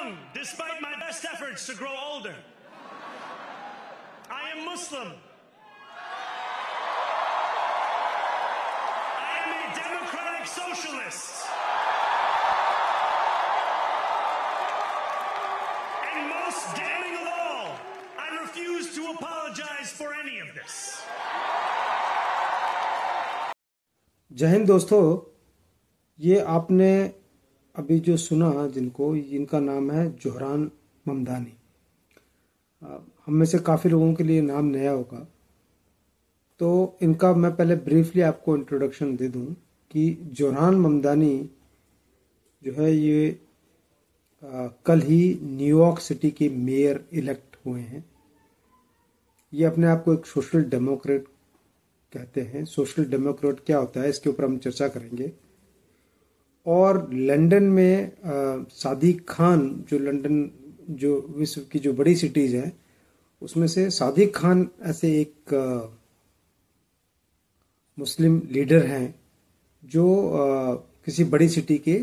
young, despite my best efforts to grow older. I am Muslim. I am a democratic socialist. And most damning of all, I refuse to apologize for any of this. जय हिंद दोस्तों, ये आपने अभी जो सुना जिनका नाम है जोहरान ममदानी। हम में से काफ़ी लोगों के लिए नाम नया होगा, तो इनका मैं पहले ब्रीफली आपको इंट्रोडक्शन दे दूं कि जोहरान ममदानी जो है ये कल ही न्यूयॉर्क सिटी के मेयर इलेक्ट हुए हैं। ये अपने आप को एक सोशल डेमोक्रेट कहते हैं। सोशल डेमोक्रेट क्या होता है, इसके ऊपर हम चर्चा करेंगे। और लंदन में सादिक खान, जो लंदन जो विश्व की जो बड़ी सिटीज़ हैं उसमें से सादिक खान ऐसे एक मुस्लिम लीडर हैं जो किसी बड़ी सिटी के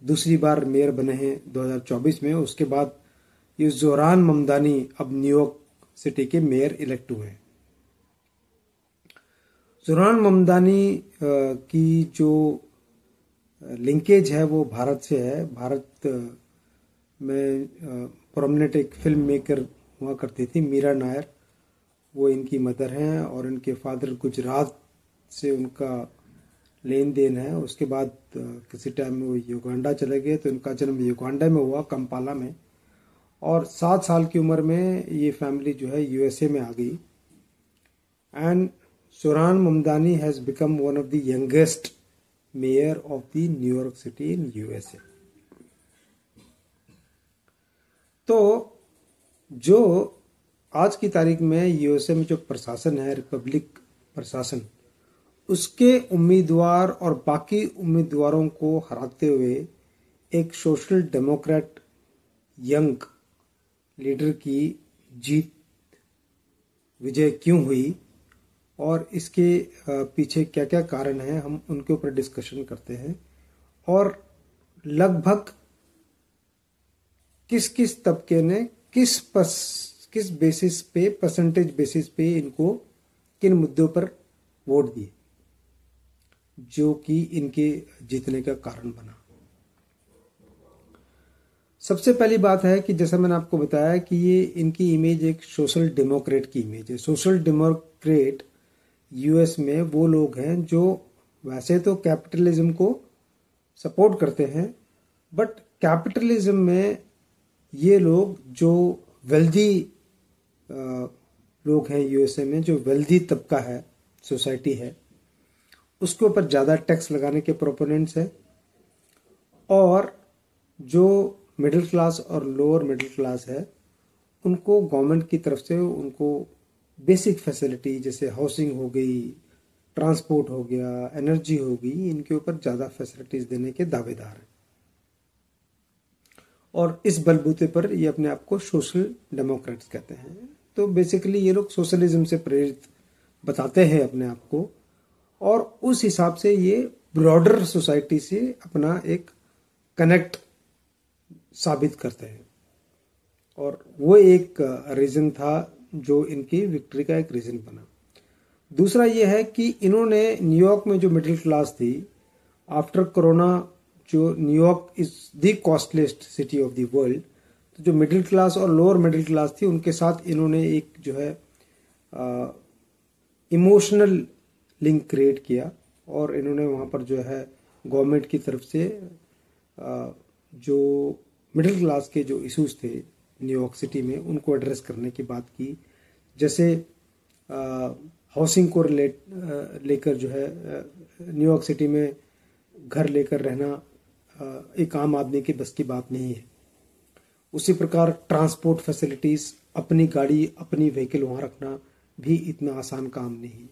दूसरी बार मेयर बने हैं 2024 में। उसके बाद ये जोहरान ममदानी अब न्यूयॉर्क सिटी के मेयर इलेक्ट हुए हैं। जोहरान ममदानी की जो लिंकेज है वो भारत से है। भारत में प्रोमिनेंट एक फिल्म मेकर हुआ करती थी मीरा नायर, वो इनकी मदर हैं। और इनके फादर गुजरात से उनका लेन देन है। उसके बाद किसी टाइम में वो युगांडा चले गए, तो इनका जन्म युगांडा में हुआ, कंपाला में। और 7 साल की उम्र में ये फैमिली जो है यूएसए में आ गई। And Zohran Mamdani has become one of the youngest mayor of the New York city in USA. तो जो आज की तारीख में यूएसए में जो प्रशासन है, रिपब्लिक प्रशासन, उसके उम्मीदवार और बाकी उम्मीदवारों को हराते हुए एक सोशल डेमोक्रेट यंग लीडर की जीत, विजय क्यों हुई और इसके पीछे क्या क्या कारण हैं, हम उनके ऊपर डिस्कशन करते हैं। और लगभग किस किस तबके ने किस बेसिस पे, परसेंटेज बेसिस पे इनको किन मुद्दों पर वोट दिए जो कि इनके जीतने का कारण बना। सबसे पहली बात है कि जैसा मैंने आपको बताया कि ये इनकी इमेज एक सोशल डेमोक्रेट की इमेज है। सोशल डेमोक्रेट यूएस में वो लोग हैं जो वैसे तो कैपिटलिज्म को सपोर्ट करते हैं, बट कैपिटलिज्म में ये लोग जो वेल्दी लोग हैं यूएसए में, जो वेल्दी तबका है, सोसाइटी है, उसके ऊपर ज़्यादा टैक्स लगाने के प्रोपोनेंट्स हैं। और जो मिडिल क्लास और लोअर मिडिल क्लास है उनको गवर्नमेंट की तरफ से उनको बेसिक फैसिलिटी जैसे हाउसिंग हो गई, ट्रांसपोर्ट हो गया, एनर्जी हो गई, इनके ऊपर ज़्यादा फैसिलिटीज देने के दावेदार हैं। और इस बलबूते पर ये अपने आप को सोशल डेमोक्रेट्स कहते हैं। तो बेसिकली ये लोग सोशलिज्म से प्रेरित बताते हैं अपने आप को, और उस हिसाब से ये ब्रॉडर सोसाइटी से अपना एक कनेक्ट साबित करते हैं। और वो एक रीजन था जो इनकी विक्ट्री का एक रीजन बना। दूसरा ये है कि इन्होंने न्यूयॉर्क में जो मिडिल क्लास थी, आफ्टर कोरोना, जो New York is the costliest city of the world, तो जो मिडिल क्लास और लोअर मिडिल क्लास थी उनके साथ इन्होंने एक जो है इमोशनल लिंक क्रिएट किया। और इन्होंने वहाँ पर जो है गवर्नमेंट की तरफ से जो मिडिल क्लास के जो इश्यूज थे न्यूयॉर्क सिटी में उनको एड्रेस करने की बात की। जैसे हाउसिंग को लेकर जो है न्यूयॉर्क सिटी में घर लेकर रहना एक आम आदमी की बस की बात नहीं है। उसी प्रकार ट्रांसपोर्ट फैसिलिटीज़, अपनी गाड़ी, अपनी व्हीकल वहाँ रखना भी इतना आसान काम नहीं।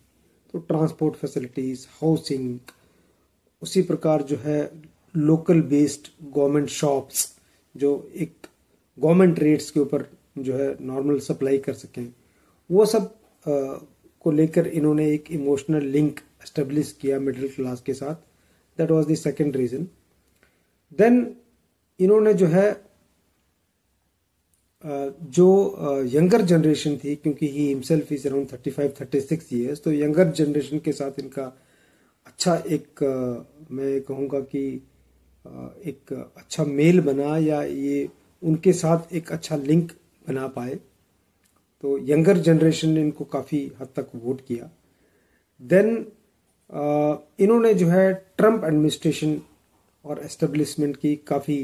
तो ट्रांसपोर्ट फैसिलिटीज़, हाउसिंग, उसी प्रकार जो है लोकल बेस्ड गवर्नमेंट शॉप्स जो एक गवर्नमेंट रेट्स के ऊपर जो है नॉर्मल सप्लाई कर सकें, वो सब को लेकर इन्होंने एक इमोशनल लिंक एस्टेब्लिश किया मिडिल क्लास के साथ। That was the second reason. Then इन्होंने जो है जो यंगर जनरेशन थी, क्योंकि he himself is around 35-36 years, तो यंगर जनरेशन के साथ इनका अच्छा एक मैं कहूँगा कि एक अच्छा मेल बना, या ये उनके साथ एक अच्छा लिंक बना पाए। तो यंगर जनरेशन ने इनको काफ़ी हद तक वोट किया। देन इन्होंने जो है ट्रंप एडमिनिस्ट्रेशन और एस्टेब्लिशमेंट की काफ़ी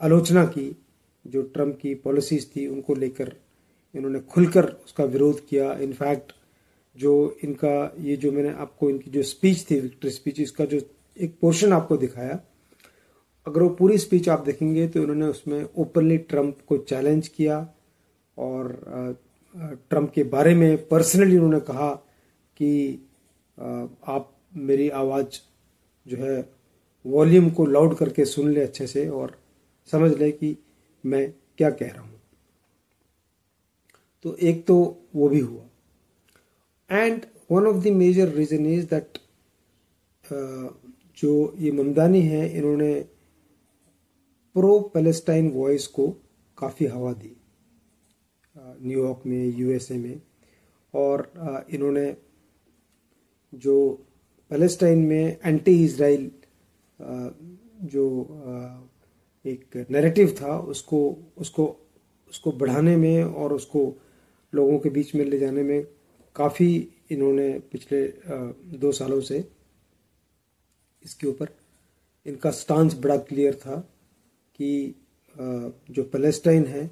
आलोचना की। जो ट्रंप की पॉलिसीज थी उनको लेकर इन्होंने खुलकर उसका विरोध किया। इनफैक्ट जो इनका ये जो मैंने आपको इनकी जो स्पीच थी, विक्ट्री स्पीच, इसका जो एक पोर्शन आपको दिखाया, अगर वो पूरी स्पीच आप देखेंगे तो इन्होंने उसमें ओपनली ट्रंप को चैलेंज किया और ट्रंप के बारे में पर्सनली उन्होंने कहा कि आप मेरी आवाज़ जो है वॉल्यूम को लाउड करके सुन ले अच्छे से और समझ ले कि मैं क्या कह रहा हूँ। तो एक तो वो भी हुआ। And one of the major reason is that जो ये ममदानी है, इन्होंने प्रो पैलेस्टाइन वॉइस को काफ़ी हवा दी न्यूयॉर्क में, यूएसए में। और इन्होंने जो पैलेस्टाइन में एंटी इजराइल जो एक नैरेटिव था उसको बढ़ाने में और उसको लोगों के बीच में ले जाने में काफ़ी इन्होंने पिछले 2 सालों से इसके ऊपर इनका स्टांस बड़ा क्लियर था कि जो पैलेस्टाइन है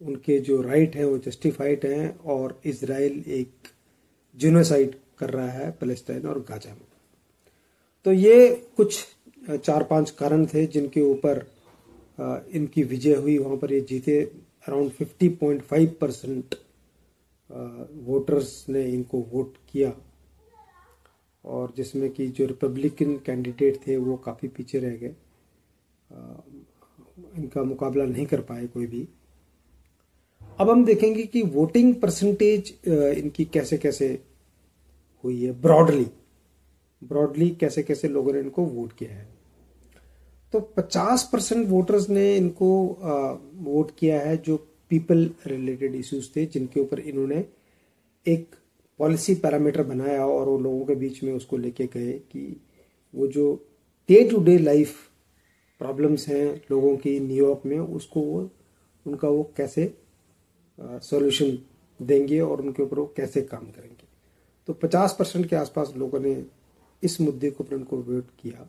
उनके जो राइट है वो जस्टिफाइड हैं और इजराइल एक जिनोसाइड कर रहा है पैलेस्टाइन और गाजा में। तो ये कुछ 4-5 कारण थे जिनके ऊपर इनकी विजय हुई। वहाँ पर ये जीते। अराउंड 50.5% वोटर्स ने इनको वोट किया, और जिसमें कि जो रिपब्लिकन कैंडिडेट थे वो काफ़ी पीछे रह गए, इनका मुकाबला नहीं कर पाए कोई भी। अब हम देखेंगे कि वोटिंग परसेंटेज इनकी कैसे कैसे हुई है, ब्रॉडली कैसे कैसे लोगों ने इनको वोट किया है। तो 50% वोटर्स ने इनको वोट किया है जो पीपल रिलेटेड इश्यूज थे, जिनके ऊपर इन्होंने एक पॉलिसी पैरामीटर बनाया और वो लोगों के बीच में उसको लेके गए कि वो जो day to day life problems हैं लोगों की न्यूयॉर्क में, उसको उनका वो कैसे सॉल्यूशन देंगे और उनके ऊपर वो कैसे काम करेंगे। तो 50% के आसपास लोगों ने इस मुद्दे को पर उनको वोट किया।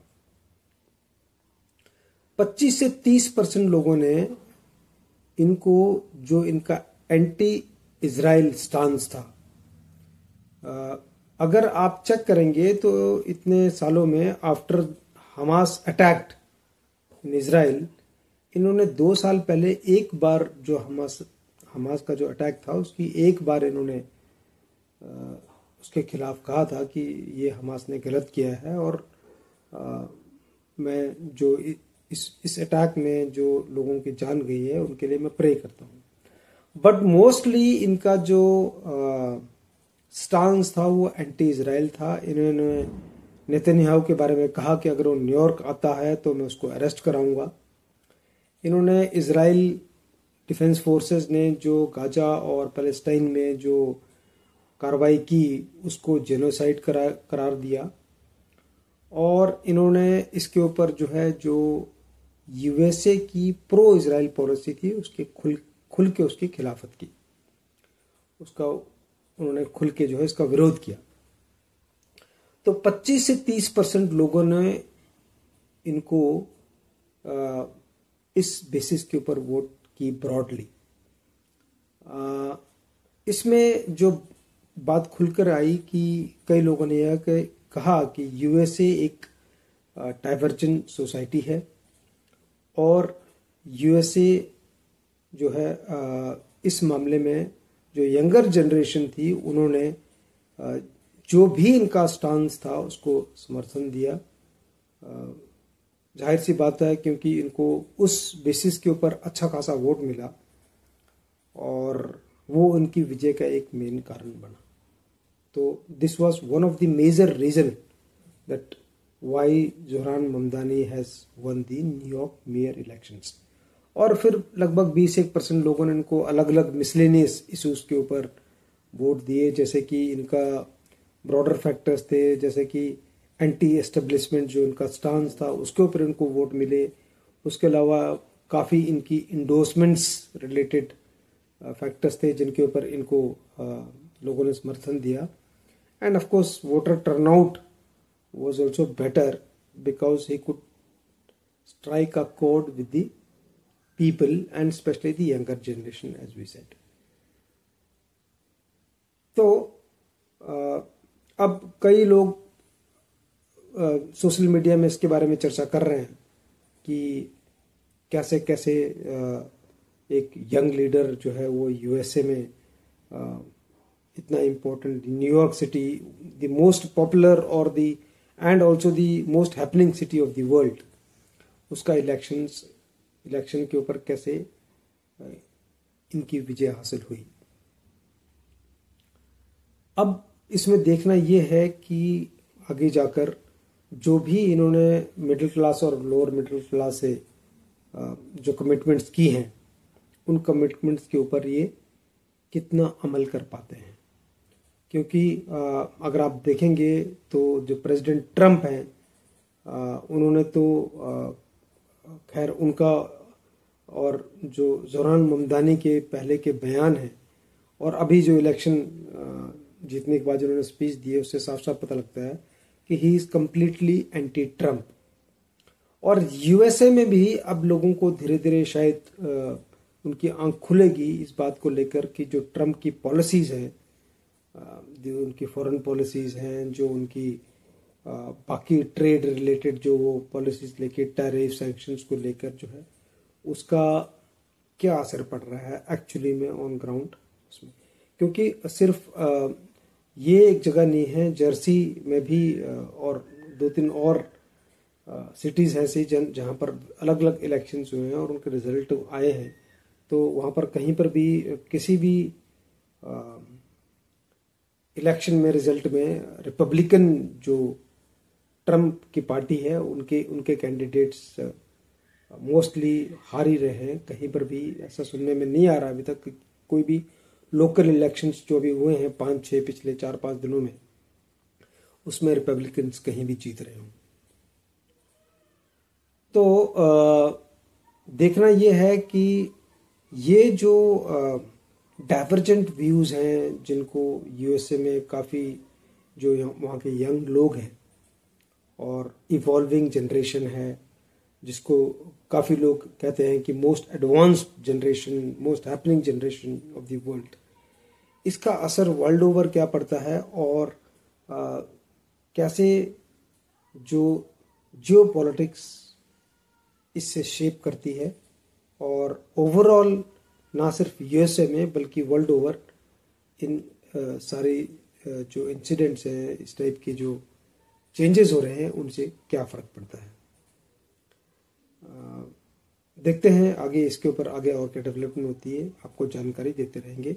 25 से 30% लोगों ने इनको जो इनका एंटी इजराइल स्टांस था, अगर आप चेक करेंगे तो इतने सालों में after Hamas attack in Israel, इन्होंने 2 साल पहले एक बार जो हमास का जो अटैक था उसकी एक बार इन्होंने उसके खिलाफ कहा था कि ये हमास ने गलत किया है और मैं जो इस अटैक में जो लोगों की जान गई है उनके लिए मैं प्रे करता हूँ। बट मोस्टली इनका जो स्टांस था वो एंटी इजराइल था। इन्होंने नेतन्याहू के बारे में कहा कि अगर वो न्यूयॉर्क आता है तो मैं उसको अरेस्ट कराऊंगा। इन्होंने इजराइल डिफेंस फोर्सेस ने जो गाजा और पैलेस्टाइन में जो कार्रवाई की उसको जेनोसाइड करार दिया, और इन्होंने इसके ऊपर जो है जो यूएसए की प्रो इजराइल पॉलिसी थी उसके खुल के उसकी खिलाफत की, उसका उन्होंने खुल के जो है इसका विरोध किया। तो 25 से 30% लोगों ने इनको इस बेसिस के ऊपर वोट की ब्रॉडली। इसमें जो बात खुलकर आई कि कई लोगों ने यह कहा कि यूएसए एक डाइवर्जेंट सोसाइटी है और यूएसए जो है इस मामले में जो यंगर जनरेशन थी उन्होंने जो भी इनका स्टांस था उसको समर्थन दिया। जाहिर सी बात है क्योंकि इनको उस बेसिस के ऊपर अच्छा खासा वोट मिला और वो उनकी विजय का एक मेन कारण बना। तो this was one of the major reason that why Zohran Mamdani has won the New York mayor elections. और फिर लगभग 20-1% लोगों ने इनको अलग अलग मिसलेनियस इश्यूज के ऊपर वोट दिए, जैसे कि इनका ब्रॉडर फैक्टर्स थे, जैसे कि एंटी एस्टेब्लिशमेंट जो इनका स्टांस था उसके ऊपर इनको वोट मिले। उसके अलावा काफ़ी इनकी इंडोर्समेंट्स रिलेटेड फैक्टर्स थे जिनके ऊपर इनको लोगों ने समर्थन दिया। And of course voter turnout was also better because he could strike a chord with the people and specially the younger generation as we said. तो अब कई लोग सोशल मीडिया में इसके बारे में चर्चा कर रहे हैं कि कैसे कैसे एक यंग लीडर जो है वो यूएसए में इतना important, New York city, the most popular और the and also the most happening city of the world, उसका इलेक्शन के ऊपर कैसे इनकी विजय हासिल हुई। अब इसमें देखना ये है कि आगे जाकर जो भी इन्होंने मिडिल क्लास और लोअर मिडिल क्लास से जो कमिटमेंट्स की हैं उन कमिटमेंट्स के ऊपर ये कितना अमल कर पाते हैं। क्योंकि अगर आप देखेंगे तो जो प्रेसिडेंट ट्रम्प हैं उन्होंने तो खैर उनका और जो जोहरान ममदानी के पहले के बयान हैं और अभी जो इलेक्शन जीतने के बाद उन्होंने स्पीच दी है उससे साफ साफ पता लगता है कि he is completely anti Trump. और यूएसए में भी अब लोगों को धीरे धीरे शायद उनकी आंख खुलेगी इस बात को लेकर कि जो ट्रम्प की पॉलिसीज हैं, जो उनकी फॉरेन पॉलिसीज हैं, जो उनकी बाकी ट्रेड रिलेटेड जो वो पॉलिसीज लेके टैरिफ सैंक्शंस को लेकर जो है उसका क्या असर पड़ रहा है एक्चुअली में ऑन ग्राउंड उसमें। क्योंकि सिर्फ ये एक जगह नहीं है, जर्सी में भी और 2-3 और सिटीज़ हैं ऐसी जहाँ पर अलग अलग इलेक्शंस हुए हैं और उनके रिजल्ट आए हैं। तो वहाँ पर कहीं पर भी किसी भी इलेक्शन में रिजल्ट में रिपब्लिकन जो ट्रम्प की पार्टी है उनके कैंडिडेट्स मोस्टली हार ही रहे हैं। कहीं पर भी ऐसा सुनने में नहीं आ रहा अभी तक कोई भी लोकल इलेक्शंस जो भी हुए हैं 5-6 पिछले 4-5 दिनों में उसमें रिपब्लिकन्स कहीं भी जीत रहे हों। तो देखना ये है कि ये जो डाइवर्जेंट व्यूज़ हैं जिनको यूएसए में काफ़ी जो वहाँ के यंग लोग हैं और इवॉल्विंग जनरेशन है जिसको काफ़ी लोग कहते हैं कि most advanced generation, most happening generation of the world, इसका असर वर्ल्ड ओवर क्या पड़ता है और कैसे जो जियोपॉलिटिक्स इससे शेप करती है और ओवरऑल ना सिर्फ यूएसए में बल्कि वर्ल्ड ओवर इन सारी जो इंसिडेंट्स हैं, इस टाइप के जो चेंजेस हो रहे हैं उनसे क्या फ़र्क पड़ता है। देखते हैं आगे इसके ऊपर आगे और क्या डेवलपमेंट होती है, आपको जानकारी देते रहेंगे।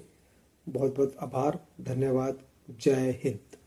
बहुत बहुत आभार, धन्यवाद, जय हिंद।